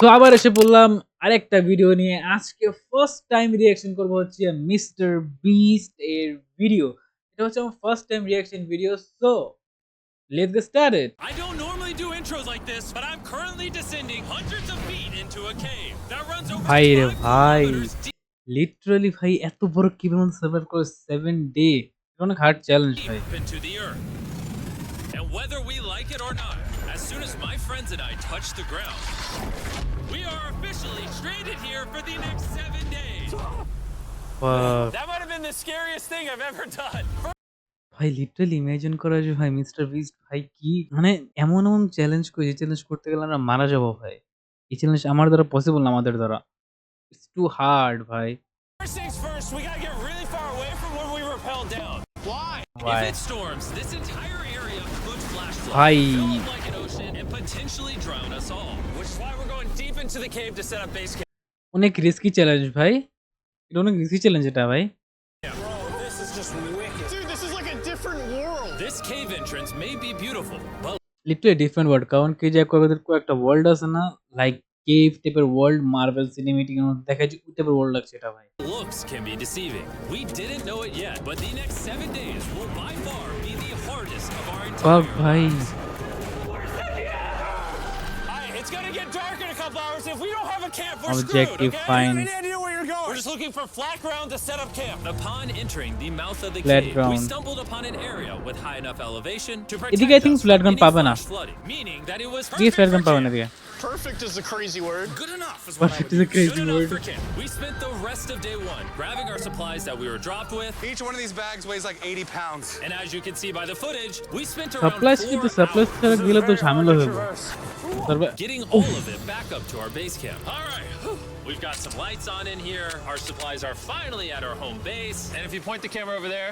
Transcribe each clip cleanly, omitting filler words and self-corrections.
তো আবার এসে বললাম আরেকটা ভিডিও নিয়ে। আজকে ফার্স্ট টাইম রিঅ্যাকশন করব হচ্ছে মিস্টার বিস্ট এর ভিডিও। এটা হচ্ছে আমার first time reaction video. So let's get started. I don't normally do intros like this, but I'm currently descending hundreds of feet into a cave that runs over ভাই রে 5 ভাই, kilometers literally ভাই এত বড় কিভাবে মধ্যে সার্ভাইভ করে 7 day, এটা অনেক হার্ড চ্যালেঞ্জ ভাই। deep into the earth. And whether we like it or not, as soon as my friends and I touch the ground, we are officially stranded here for the next 7 days. That might have been the scariest thing I've ever done. ভাই literally imagine করা যে ভাই mister beast ভাই কি মানে এমন এমন challenge করে, যে চ্যালেঞ্জ করতে গেলে আমরা মারা যাবো ভাই। এই চ্যালেঞ্জ আমার দ্বারা পসিবল না, আমাদের দ্বারা ইটস টু হার্ড ভাই। First things first, we gotta get really far away from where we rappelled down. Why? Why? If it storms, this entire area could flash flood, Bhai. fill up like an ocean, and potentially drown us all. Which is why we're going deep into the cave to set up base camp. অনেক risky challenge ভাই, এটা অনেক risky challenge এটা ভাই। Bro, this is just wicked. Dude, this is like a different world. This cave entrance may be beautiful, but literally different world, কারণ কি যে একটা ওয়ার্ল্ড আছে না, লাইক কেভ টাইপের ওয়ার্ল্ড, মার্ভেল সিনেমেটিক এর মধ্যে দেখা যায় ওই টাইপের ওয়ার্ল্ড লাগছে এটা ভাই। looks can be deceiving. We didn't know it yet, but the next 7 days will by far be the hardest of our বাহ entire ভাই, lives. It's gonna get dark in a couple hours. If we don't have a camp, we're Objective screwed, okay? find. I have any idea where you're going. We're just looking for flat ground to set up camp. Upon entering the mouth of the Flat cave, ground. we stumbled upon an area with high enough elevation to এদিকে protect I think us flat from ground any পাবে না। flash flooding, meaning that it was দিয়ে perfect flat for গান পাবে না camp. দিয়ে। Perfect is a crazy word. Good enough is what I Perfect would is a use. crazy Good enough word. for camp. We spent the rest of day 1 grabbing our supplies that we were dropped with. Each one of these bags weighs like 80 pounds. And as you can see by the footage, we spent around supplies 4 কিন্তু supplies hours ছাড়া গেলে তো ঝামেলা হয়ে যাবে। getting all of it back up to our base camp. All right, we've got some lights on in here. Our supplies are finally at our home base. And if you point the camera over there,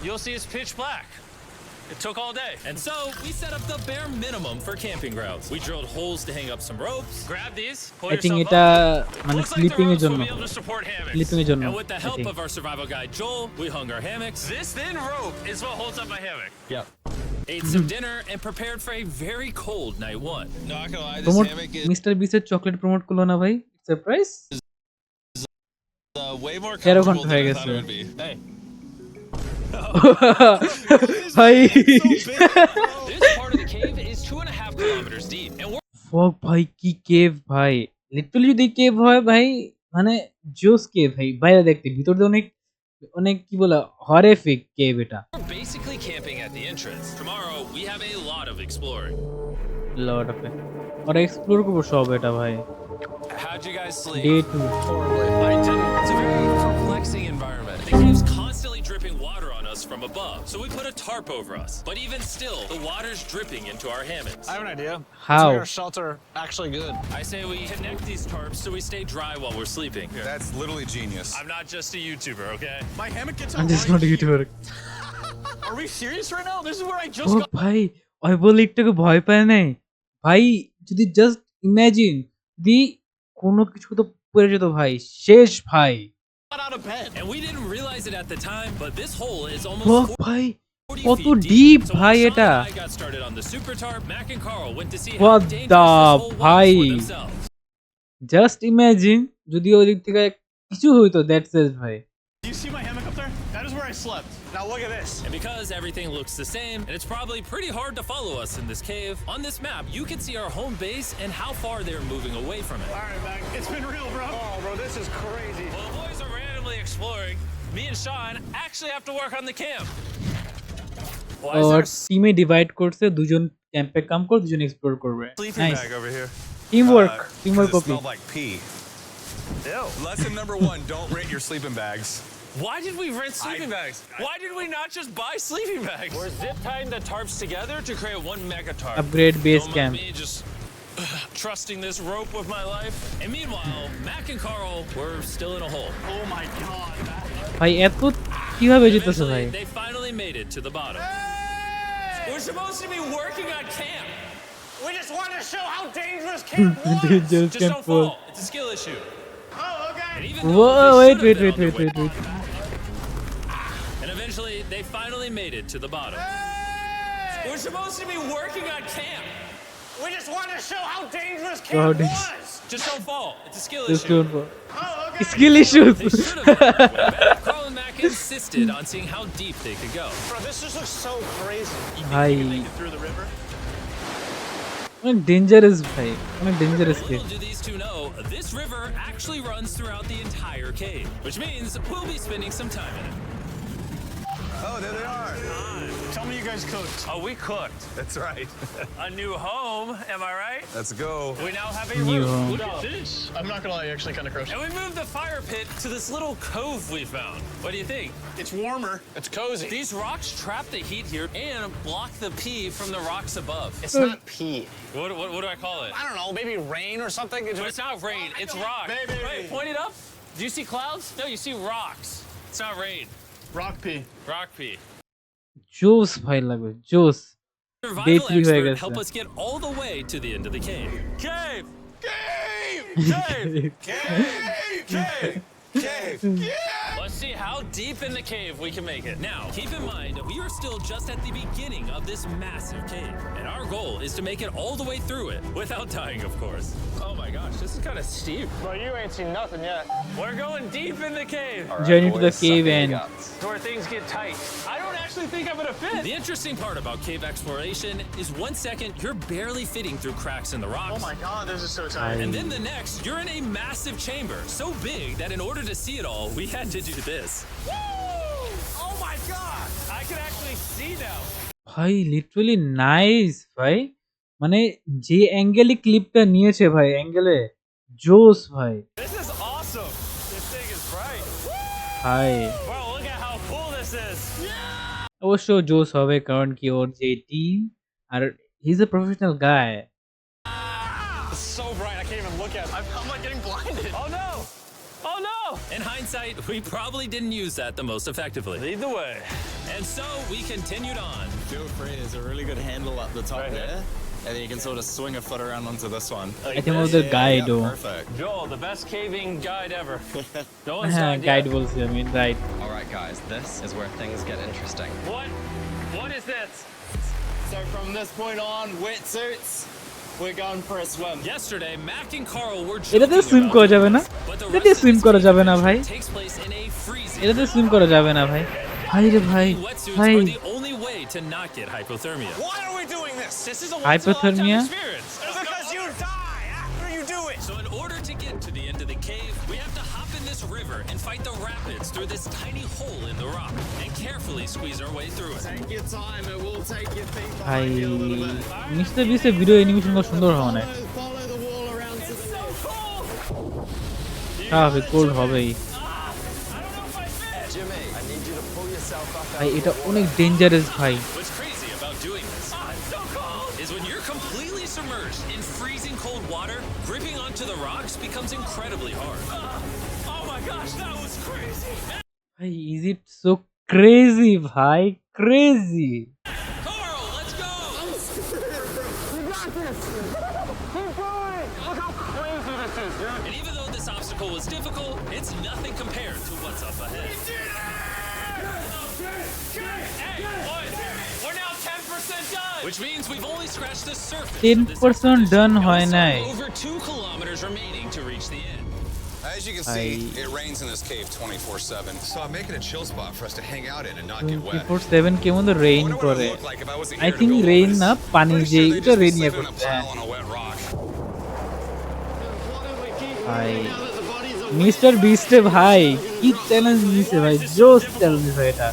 you'll see it's pitch black. It took all day. And so we set up the bare minimum for camping grounds. We drilled holes to hang up some ropes. Grab these, pull I think yourself এটা up. মানে Looks like the sleeping এর ropes will জন্য, be able to support hammocks. Sleeping এর জন্য And with the I help think. of our survival guide Joel, we hung our hammocks. This thin rope is what holds up my hammock. Yep. Ate some dinner and prepared for a very cold night 1. Not gonna lie, this promote hammock is mister বিস্টের chocolate promote করলো না ভাই, surprise. way more 13 comfortable ঘন্টা হয়ে than I গেছে thought it would be. Hey. ভাই This part of the cave is 2.5 kilometers deep, and we're ফক ভাই, কি কেভ ভাই, লিটারালি যদি কেভ হয় ভাই মানে জোস কেভ ভাই, বাইরে দেখতে ভিতর দিয়ে অনেক অনেক কি বলে হরিফিক কেভ এটা। basically camping at the entrance. Tomorrow, we have a lot of exploring. Lot of আর এক্সপ্লোর করবো সব এটা ভাই। How'd you guys sleep? Day 2 I didn't. It's a very perplexing environment. The cave's constantly dripping water on us from above, so we put a tarp over us. But even still, the water's dripping into our hammocks. I have an idea. How? Let's make our shelter actually good. I say we connect these tarps so we stay dry while we're sleeping. That's literally genius. I'm not just a YouTuber, okay? My hammock gets আমি just not YouTuber. Are we serious right now? This is where I ও just got ভাই ওই বলে একটু ভয় পায় নাই ভাই, যদি জাস্ট ইমাজিন দি কোনো কিছু তো পড়ে যেত ভাই, শেষ ভাই। out of bed. And we didn't realize it at the time, but this hole is ফক almost ভাই 40 কত feet ডিপ So ভাই when Sean এটা। and I got started on the super tarp, Mac and Carl went to see how What dangerous the this hole was ভাই? for themselves. Just imagine যদি ওই দিক থেকে কিছু হইতো, দ্যাটস ইট ভাই। Do you see my hammock up there? That is where I slept. Now look at this. And because everything looks the same, and it's probably pretty hard to follow us in this cave, on this map you can see our home base and how far they're moving away from it. All right, Mac. It's been real, bro. Oh, bro, this is crazy. While the boys are randomly exploring, me and Sean actually have to work on the camp. Why is or there a টিমে divide করছে, দুজন ক্যাম্পে কাম করে, দুজন explore করবে। Sleeping nice, bag over here. Team work, team 'Cause work it copy. smelled like pee. Ew. Lesson number 1, don't rent your sleeping bags. Why did we rent sleeping bags? Why did we not just buy sleeping bags? We're zip tying the tarps together to create one mega tarp. Upgrade base Don't camp. mind me just trusting this rope with my life. And meanwhile, Mac and Carl were still in a hole. Oh my god. ভাই এত কিভাবে যেতেছে ভাই? Eventually, they finally made it to the bottom. We're supposed to be working on camp. We just want to show how dangerous camp was. Dangerous Just camp don't was. fall. It's a skill issue. Oh, okay. And even Whoa, though they wait, should have wait, been wait, on their wait, way- And eventually, they finally made it to the bottom. We're supposed to be working on camp. We just want to show how dangerous camp God, it's- was. Just don't fall. It's a skill Just issue. don't fall. Skill issues. They should have known way back. Carl and Mac insisted on seeing how deep they could go. Bro, this just looks so crazy. You Bhai, think you can make it through the river? অনেক dangerous ভাই, অনেক dangerous Little cave. do these two know, this river actually runs throughout the entire cave, which means we'll be spending some time in it. Oh, there they are. Tell me you guys cooked. Oh, we cooked. That's right. A new home, am I right? Let's go. We now have a New roof. home. Look at this. I'm not gonna lie, you're actually kind of crushing. And we moved the fire pit to this little cove we found. What do you think? It's warmer. It's cozy. These rocks trap the heat here and block the pee from the rocks above. It's not pee. What do I call it? I don't know, maybe rain or something. But it's not rain, it's rock. Baby. Wait, point it up. Do you see clouds? No, you see rocks. It's not rain. Rock pee. Rock pee. জোস ভাই লাগবে, জোস। Survival Day 3 হয়ে expert গেছে। help us get all the way to the end of the cave. Cave! Cave! Cave! Cave! Cave! Let's see how deep in the cave we can make it. Now, keep in mind, we are still just at the beginning of this massive cave. And our goal is to make it all the way through it, without dying, of course. Oh my gosh, this is kind of steep. Bro, you ain't seen nothing yet. We're going deep in the cave. Journey to the cave and Where things get tight. I don't actually think I'm gonna fit. The interesting part about cave exploration is 1 second, you're barely fitting through cracks in the rocks. Oh my god, this is so tight. And then the next, you're in a massive chamber, so big that in order to see it all, we had to do this. Woo! Oh my god! I can actually see now. ভাই literally nice ভাই, মানে যে অ্যাঙ্গেলে ক্লিপটা নিয়েছে ভাই, অ্যাঙ্গেলে জোস ভাই। This is awesome. This thing is bright. ভাই Bro, look at how cool this is. অবশ্য জোস হবে, কারণ কি ওর যে টিম আর he is a professional guy. It's so bright, I can't even look at it. I'm like getting blinded. Oh no! Oh no! In hindsight, we probably didn't use that the most effectively. Lead the way. And so we continued on. Feel free, there's a really good handle up the top Right here? there. And then you can sort of swing a foot around onto this one. I think of the guide Yeah, O. perfect. Joel, the best caving guide ever. No one's হ্যাঁ died guide yet. বলছি আমি, right. Alright guys, this is where things get interesting. What is this? So from this point on, wetsuits, we're going for a swim. Yesterday, Mac and Carl were এটাতে joking swim about করা doing যাবে না, this, but the এটাতে rest of swim this করা যাবে না cave ভাই, takes place in a freezing এটাতে সুইম করা যাবে না ভাই। ভাই রে ভাই, Wetsuits ভাই are the only way to not get hypothermia. Why are we doing this? This is a Hypothermia? once-in-a-lifetime experience. Because you die after you do it. So in order to get to the end of the cave, we have to hop in this river and fight the rapids through this tiny hole in the rock and carefully squeeze our way through it. Take your time, it will take your feet ভাই behind you a little bit. Mister বিস্টের video animation কত সুন্দর হয় না, Follow the wall around to the So cold! স্বাভাবিক cold হবেই I don't know if I fit. Jimmy, I need you to pull yourself up ভাই, এটা অনেক ডেঞ্জারাস ভাই। What's crazy about doing this I'm so cold. Is when you're completely submerged in freezing cold water, gripping onto the rocks becomes incredibly hard. Oh my gosh, that was crazy. ভাই is it so crazy ভাই, crazy. Carl, let's go! And even though this obstacle was difficult, it's nothing compared to what's up ahead. Hey, boys, we're now 10% done, which means we've only scratched the surface. of this 10% expedition, done and we হয় still নাই। have over 2 kilometers remaining to reach the end. As you can see, it rains in this cave 24/7. So I'm making a chill spot for us to hang out in and not get wet. 24/7 কে মধ্যে I rain wonder what it করে, would look like if I wasn't I here to think go over rain this. না, পানি Pretty যে sure they এটা just rain sleep in a করছে। pile on a wet rock. ভাই mister বিস্টে ভাই কি challenge নিছে ভাই, জোস চ্যালেঞ্জ ভাই, এটা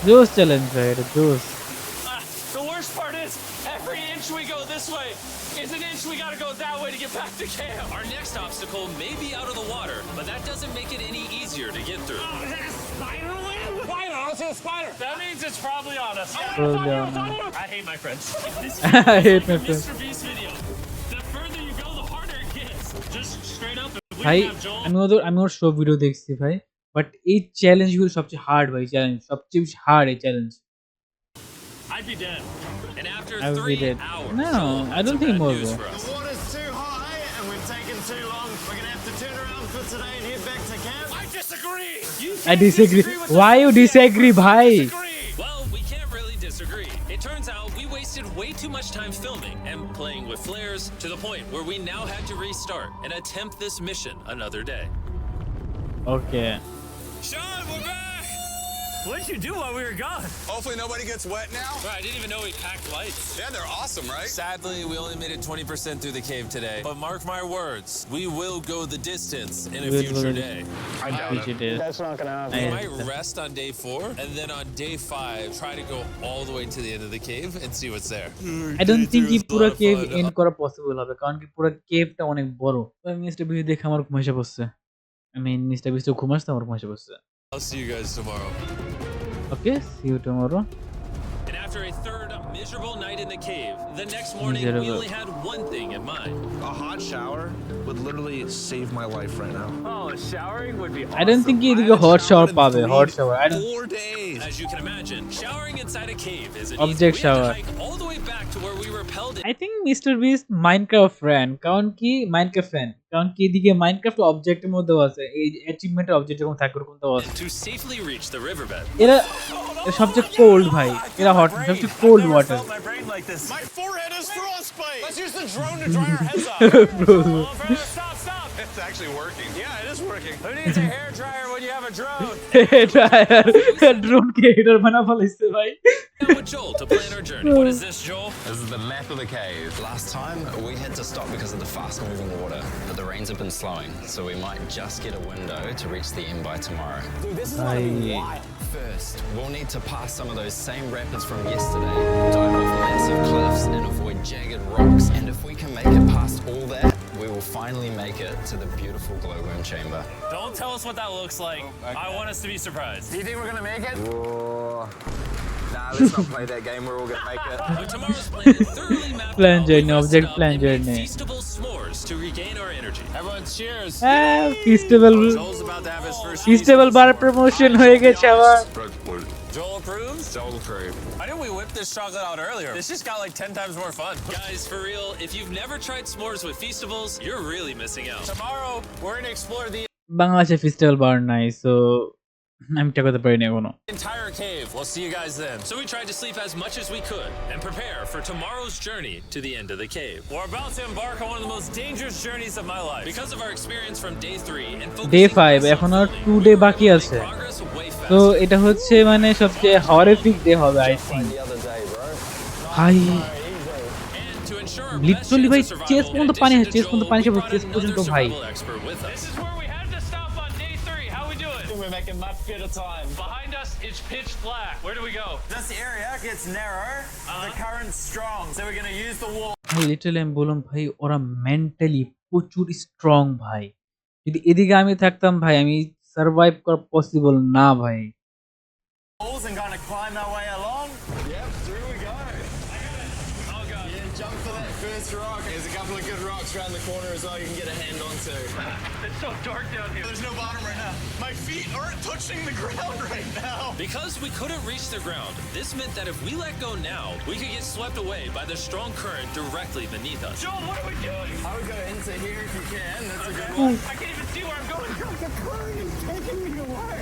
জোস চ্যালেঞ্জ ভাই, এটা জোস। The worst part is, every inch we go this way is an inch we gotta go that way to get back to camp. Our next obstacle may be out of the water, but that doesn't make it any easier to get through. Is that a spider web? Spider, I don't see a spider. That means it's probably on us. Probably on us. I hate my friends. This I hate my is friends. Mr. Beast video. The further you go, the harder it gets. Just straight up. If we ভাই have Joel, আমি ওর সব video দেখছি ভাই, but এই চ্যালেঞ্জগুলো সবচেয়ে hard ভাই, challenge সবচেয়ে বেশি হার্ড এই challenge. I'd be dead. And after I would be 3 dead. hours, No, Joel I has don't some think bad more, news bro. for us. The water's too high and we've taken too long. We're gonna have to turn around for today and head back to camp. I disagree. I disagree. Why you disagree ভাই? Well, we can't really disagree. It turns out we wasted way too much time filming and playing with flares to the point where we now had to restart and attempt this mission another day. Okay. Sean, we're back! What did you do while we were gone? Hopefully nobody gets wet now. Bro, I didn't even know we packed lights. Yeah, they're awesome, right? Sadly, we only made it 20% through the cave today. But mark my words, we will go the distance in a future day. I doubt Which it is. That's not gonna happen. We I might understand. rest on day 4, and then on day 5, try to go all the way to the end of the cave and see what's there. I don't think কি পুরো cave and করা possible হবে কারণ কি পুরো কেভটা অনেক বড়। Mister beast দেখে আমার ঘুম এসে পড়ছে। I mean মিস্টার বিস্ট ঘুম আসছে আমার ঘুম এসে পড়ছে। I'll see you guys tomorrow. Okay, see you tomorrow. And after a third miserable night in the cave, the next morning we Miserable. only had one thing in mind. A hot shower would literally save my life right now. Oh, showering would be awesome. I don't think এদিকে hot shower পাবে, hot shower. I don't 4 days. As you can imagine, showering inside a cave is an Object easy. We shower. had to hike all the way back to where we repelled it. I think Mr. Beast Minecraft fan কারণ কি Minecraft fan কারণ কি এদিকে Minecraft অবজেক্টের মধ্যেও আছে এই achievement object যখন থাকে ওরকম তো আছে To safely reach the riverbed. এরা সবচেয়ে কোল্ড ভাই এরা হট সবচেয়ে cold water My brain like this. My forehead is frostbite. Let's use the drone to dry our heads off. Stop! It's actually working. Yeah, it is working. Who needs a hair dryer when you have a drone? Drone কে এটার বানা ফলাইছে ভাই Now with Joel to plan our journey. What is this, Joel? This is the map of the cave. Last time, we had to stop because of the fast-moving water, but the rains have been slowing, so we might just get a window to reach the end by tomorrow. ভাই First, we'll need to pass some of those same rapids from yesterday, dive off massive cliffs, and avoid jagged rocks. And if we can make it past all that, we will finally make it to the beautiful glowworm chamber. Don't tell us what that looks like. I want us to be surprised. Do you think we're gonna make it? Nah, let's not play that game. We're all gonna make it. But tomorrow's plan is thoroughly mapped Plan out. journey, We rested object up plan and made journey. feastable s'mores to regain our energy. Everyone cheers. Festival Joel's about to have his first festival bar promotion হয়ে গেছে আবার Joel approves? Joel approved. Why didn't we whip this chocolate out earlier? This just got like 10 times more fun. Guys, for real, if you've never tried s'mores with Feastables, you're really missing out. Tomorrow, we're gonna explore the বাংলাদেশে festival বার নাই so আমি টাকা করতে পারি না এখনো entire cave. We'll see you guys then. So we tried to sleep as much as we could and prepare for tomorrow's journey to the end of the cave. We're about to embark on one of the most dangerous journeys of my life. Because of our experience from day 3 and day focusing 5 এখন আর 2 day বাকি আছে progress way fast. তো এটা হচ্ছে মানে সবচেয়ে horrific day হবে I think The other day, bro. ভাই And to ensure our best literally chance ভাই of survival, চেস in পর্যন্ত addition পানি to আছে চেস পর্যন্ত Joel, পানি we সব brought চেস another পর্যন্ত ভাই survival expert with us. This is where we had to stop on day 3. How we doing? We're making much better time. Behind us, it's pitch black. Where do we go? This area gets narrow, the current's strong, so we're gonna use the wall. ভাই literally আমি বললাম ভাই ওরা mentally প্রচুর strong ভাই যদি এদিকে আমি থাকতাম ভাই আমি সার্ভাইভ করা পসিবল না ভাই Walls and kind of climb our way along. Yep, through we go. Oh god. Yeah, jump for that first rock. There's a couple of good rocks around the corner as well you can get a hand onto. It's so dark down here. There's no bottom right now. My feet aren't touching the ground right now. Because we couldn't reach the ground, this meant that if we let go now, we could get swept away by the strong current directly beneath us. Joel, what are we doing? I would go into here if you can. That's a good I one. can't even see where I'm going. The current is taking me away.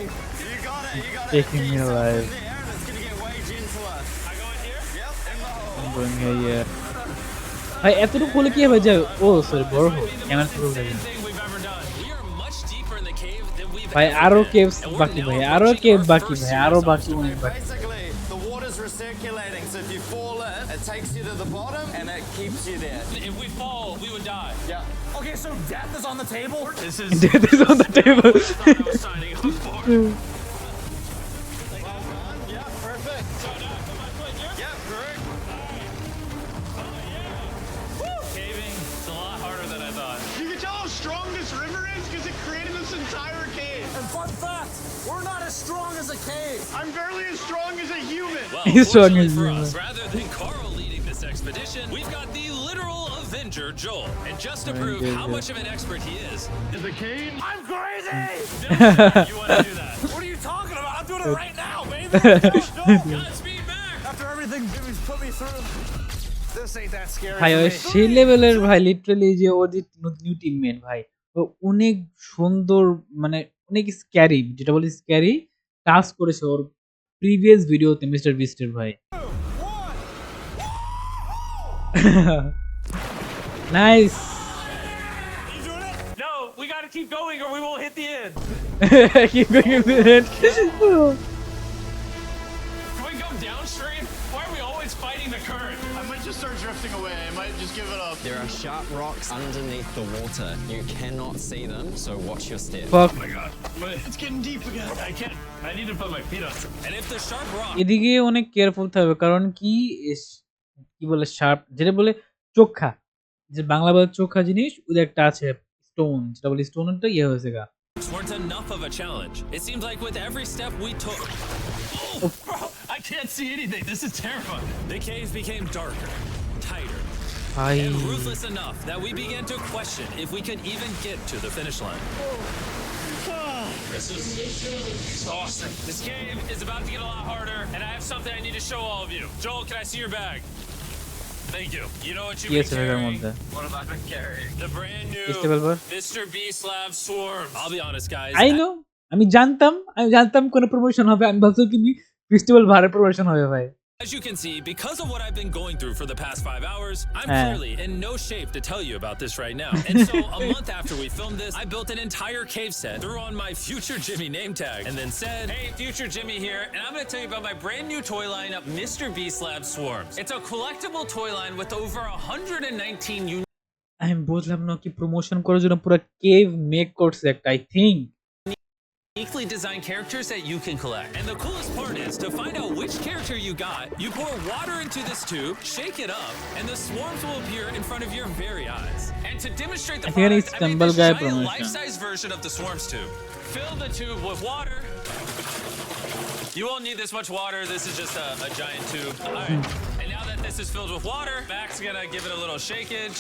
You got it. You got it. Taking me alive. In there, and it's gonna get way gentler. I go in here? Yep, in the hole. going here ভাই এতটুকু হলে কি হবে যায় ও sorry বড় হোক camera শুরু হয়ে গেল Thing we've ever done. We are much deeper in the cave than we've ভাই ever আরো been. কেভস And we're বাকি now ভাই আরো approaching কেভ our বাকি first ভাই আরো series বাকি of অনেক বাকি Basically, the water's recirculating, so if you fall in, it takes you to the bottom and it keeps you there. If we fall, we would die. Yeah. Okay, so death is on the table? This is Death is on the table. I thought I was signing up for. Yeah, perfect. Yeah, correct. Caving, it's a lot harder than I thought. You can tell how strong this river is because it created this entire cave. And fun fact, we're not as strong as a cave. I'm barely as strong as a human. Well, He's strong fortunately as for you. us, rather than Carl leading this expedition, we've got the literal Avenger Joel. And just to prove how much of an expert he is The cave? I'm crazy! you want to do that. What are you talking about? I'm doing it right now, baby! Godspeed back! After everything Jimmy's put me through, this ain't that scary ভাই for ওই me. সেই লেভেলের ভাই literally যে ও যে new teammate ভাই ও অনেক সুন্দর মানে অনেক স্ক্যারি যেটা বলি স্ক্যারি টাস্ক করেছে ওর প্রিভিয়াস ভিডিওতে মিস্টার বিস্টের ভাই Nice. You doing it? No, we gotta keep going or we won't hit the end. Keep going in the end. Can we go downstream? Why are we always fighting the current? I might just start drifting away. I might just give it up. There are sharp rocks underneath the water. You cannot see them, so watch your step. Fuck. Oh my god. It's getting deep again. I can't. I need to put my feet on some. And if the sharp rock. এদিকে অনেক careful থাকবে কারণ কি বলে sharp যেটা বলে চোখা যে বাংলা বলে চোখা জিনিস ওদের একটা আছে স্টোন যেটা বলে স্টোনটা ইয়ে হয়েছে গা Weren't enough of a challenge. It seems like with every step we took. Oh, bro, I can't see anything. This is terrifying. The cave became darker, tighter, and ruthless enough that we began to question if we could even get to the finish line. This is exhausting. This cave is about to get a lot harder, and I have something I need to show all of you. Joel, can I see your bag? Thank you. You know what you've been carrying? What have I been carrying? The brand new Mr. Beast Lab Swarms. I'll be honest, guys. I know. আমি জানতাম কোন promotion হবে আমি ভাবছি কি festival ভারে promotion হবে ভাই As you can see, because of what I've been going through for the past 5 hours, I'm clearly in no shape to tell you about this right now. And so, a month after we filmed this, I built an entire cave set, threw on my Future Jimmy name tag, and then said, "Hey, Future Jimmy here, and I'm going to tell you about my brand new toy line of Mr. Beast Lab Swarms. It's a collectible toy line with over 119 unique." আমি বুঝলাম না কি promotion করার জন্য পুরো cave make করছে একটা I think Uniquely designed characters that you can collect. And the coolest part is, to find out which character you got, you pour water into this tube, shake it up, and the swarms will appear in front of your very eyes. And to demonstrate the product, I made this giant life-size version of the swarms tube. Fill the tube with water. You won't need this much water, this is just a giant tube. Alright, and now that this is filled with water, Mac's gonna give it a little shakeage.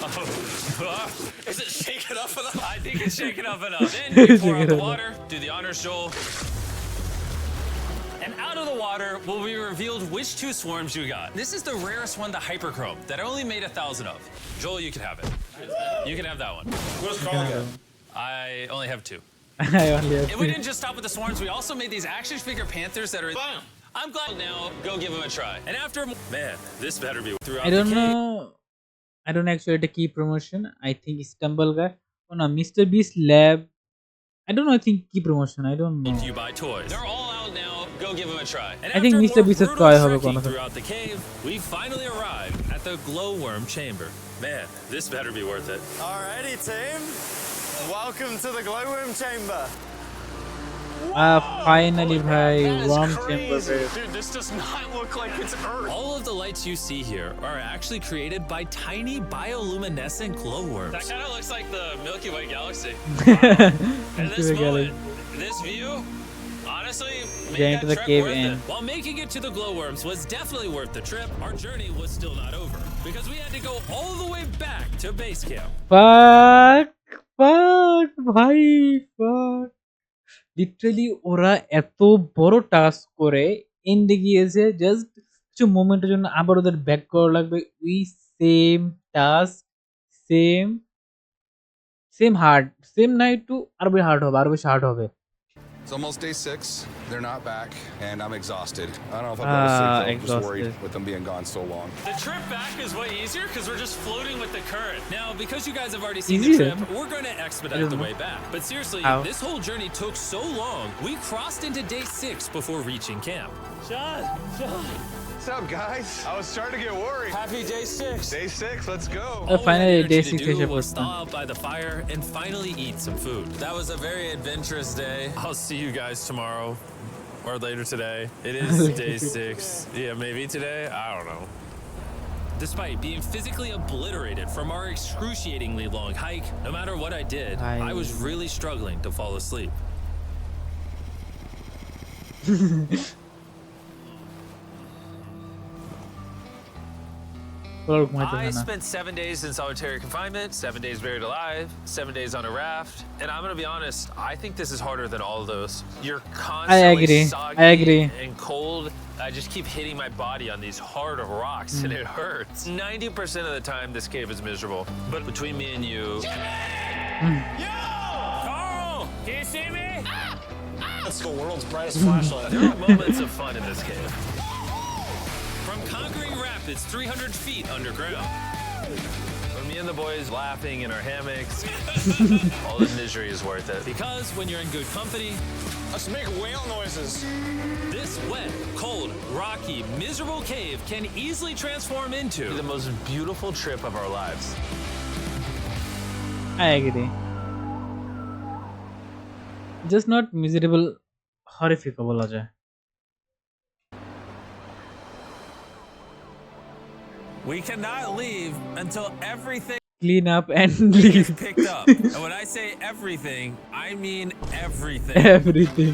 Oh. Is it shaken up enough? I think it's shaken up enough. Then you pour out the water, do the honors, Joel. And out of the water will be revealed which 2 swarms you got. This is the rarest one, the Hyperchrome, that I only made 1,000 of. Joel, you can have it. You can have that one. What's calling it? I only have 2. And we didn't just stop with the swarms, we also made these action figure panthers that are fun. I'm glad now, go give them a try. And after, man, this better be throughout I don't know. I don't actually take key promotion. I think it's Stumble guy. Oh no, Mr. Beast Lab. I don't know. I think key promotion. I don't know. If you buy toys, they're all out now. Go give them a try. And I think Mr. Beast is try throughout the cave, we finally arrived at the glowworm chamber. Man, this better be worth it. Alrighty, team. Welcome to the glowworm chamber. Finally, bhai, worm chamber. Dude, this does not look like it's Earth. All of the lights you see here are actually created by tiny bioluminescent glowworms. That kind of looks like the Milky Way galaxy. And this moment, this view, honestly, made that trek worth it. While making it to the glowworms was definitely worth the trip, our journey was still not over because we had to go all the way back to base camp. Fuck, bhai, fuck. Literally ওরা এত বড় task করে এন্ডে গিয়েছে just কিছু মোমেন্টের জন্য আবার ওদের ব্যাক করা লাগবে we same task same hard same না একটু আরো বেশি হার্ড হবে It's almost day 6. They're not back, and I'm exhausted. I don't know if I'll be able to sleep. Though. I'm just worried with them being gone so long. The trip back is way easier because we're just floating with the current. Now, because you guys have already seen the trip, we're going to expedite the way back. But seriously, this whole journey took so long, we crossed into day 6 before reaching camp. John! What's up, guys? I was starting to get worried. Happy day 6. Day 6, let's go. Finally, day 6 was thaw out by the fire and finally eat some food. That was a very adventurous day. I'll see you guys tomorrow or later today. It is day 6. Yeah, maybe today. I don't know. Despite being physically obliterated from our excruciatingly long hike, no matter what I did, I was really struggling to fall asleep. I spent 7 days in solitary confinement, 7 days buried alive, 7 days on a raft, and I'm gonna be honest, I think this is harder than all of those. You're constantly soggy and cold. I just keep hitting my body on these hard rocks and it hurts. 90% of the time this cave is miserable, but between me and you... Yo! Carl! Can you see me? That's the world's brightest flashlight. There are moments of fun in this cave. From conquering rapids that's 300 feet underground. For me and the boys laughing in our hammocks, all the misery is worth it. Because when you're in good company, Let's make whale noises. this wet, cold, rocky, miserable cave can easily transform into the most beautiful trip of our lives. I agree. Just not miserable, horrific বলা যায়। We cannot leave until everything Clean up and is leave picked up. And when I say everything, I mean everything. everything.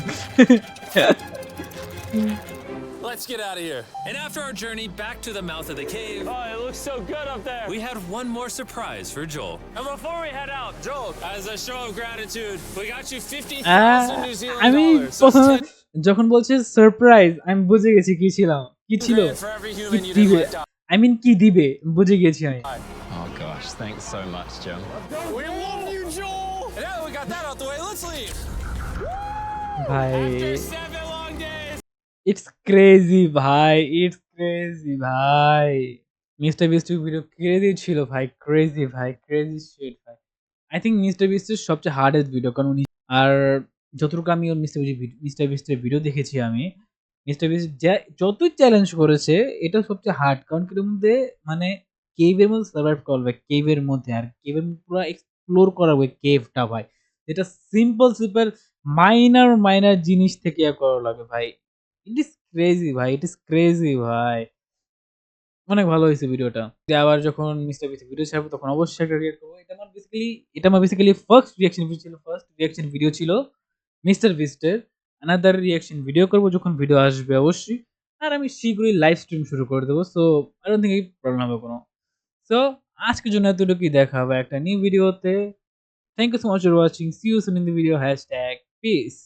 Let's get out of here. And after our journey back to the mouth of the cave, Oh, it looks so good up there. we had one more surprise for Joel. And before we head out, Joel, As a show of gratitude, we got you 50,000 New Zealand I mean, dollars. So it's যখন বলছে surprise আমি বুঝে গেছি কি ছিল, কি 10 ছিল, grand for every কি human you দিবে, didn't let die. I mean কি দিবে বুঝে গেছি আমি। Oh gosh, thanks so much, Jim. we love you, Joel. And now that we got that out the way, let's leave. ভাই After 7 long days. It's crazy ভাই, it's crazy ভাই। Mister বিস্টের video crazy ছিল ভাই, crazy ভাই, crazy sheet ভাই। I think mister বিস্টের সবচেয়ে hardest video, কারণ উনি আর যতটুকু আমি ওর মিস্টার বিস্টের ভিডিও দেখেছি আমি, মিস্টার বিস্ট যতই চ্যালেঞ্জ করেছে এটা সবচেয়ে হার্ড, কারণ কি এর মধ্যে মানে কেভের মধ্যে সার্ভাইভ করা হবে, কেভের মধ্যে আর কেভের পুরো এক্সপ্লোর করা হবে কেভটা ভাই, যেটা সিম্পল মাইনার জিনিস থেকে করা লাগে ভাই। ইট ইজ ক্রেজি ভাই, ইট ইজ ক্রেজি ভাই। অনেক ভালো হইছে ভিডিওটা। যে আবার যখন মিস্টার বিস্ট ভিডিও ছাড়বো তখন অবশ্যই একটা রিঅ্যাক্ট করব। এটা আমার বেসিক্যালি ফার্স্ট রিঅ্যাকশন ভিডিও ছিল মিস্টার বিস্টের। অ্যানাদার রিঅ্যাকশন ভিডিও করব যখন ভিডিও আসবে অবশ্যই। আর আমি শীঘ্রই লাইভ স্ট্রিম শুরু করে দেব। সো আই ডোন্ট থিংক এই প্রবলেম হবে কোনো। সো আজকের জন্য এতটুকুই, দেখা হবে একটা নিউ ভিডিওতে। Thank you so much for watching. See you soon in the video. #peace